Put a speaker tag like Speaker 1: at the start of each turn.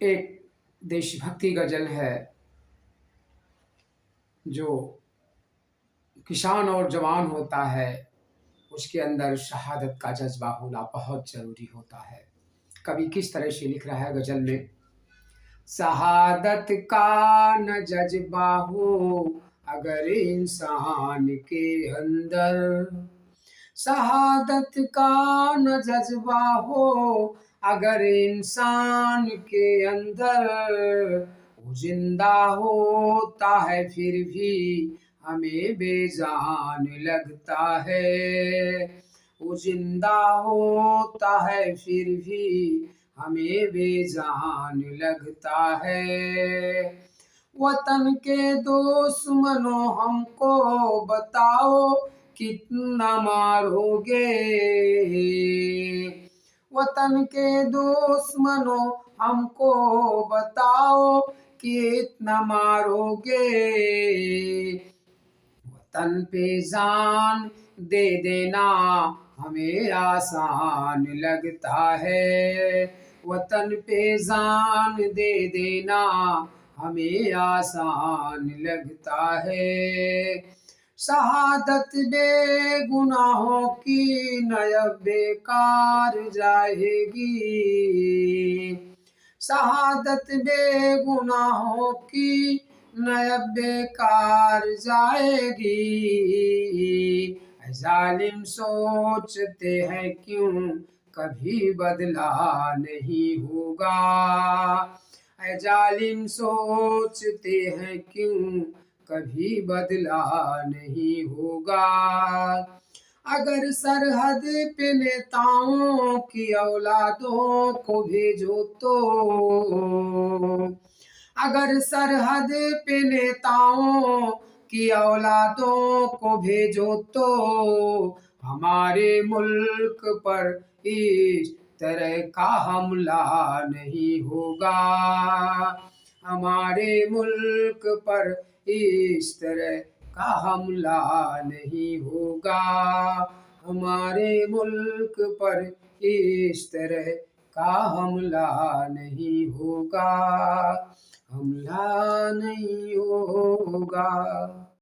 Speaker 1: एक देशभक्ति गज़ल है, जो किसान और जवान होता है, उसके अंदर शहादत का जज़्बा होना बहुत ज़रूरी होता है। कवि किस तरह से लिख रहा है गज़ल में, शहादत का न जज़्बा हो अगर इंसान के अंदर, शहादत का न जज़्बा हो अगर इंसान के अंदर, वो ज़िंदा होता है फिर भी हमें बेजान लगता है। वो ज़िंदा होता है फिर भी हमें बेजान लगता है। वतन के दुश्मनों हमको बताओ कितना मारोगे, वतन के दुश्मनों हमको बताओ कितना मारोगे। वतन पे जान दे देना हमें आसान लगता है, वतन पे जान दे देना हमें आसान लगता है। शहादत बेगुनाहों की न बेकार जाएगी, शहादत बेगुनाहों की न बेकार जाएगी। जालिम सोचते हैं क्यों कभी बदला नहीं होगा, जालिम सोचते हैं क्यों कभी बदला नहीं होगा। अगर सरहद पे नेताओं की औलादों को भेजो तो, अगर सरहद पे नेताओं की औलादों को भेजो तो, हमारे मुल्क पर इस तरह का हमला नहीं होगा, हमारे मुल्क पर इस तरह का हमला नहीं होगा, हमारे मुल्क पर इस तरह का हमला नहीं होगा, हमला नहीं होगा।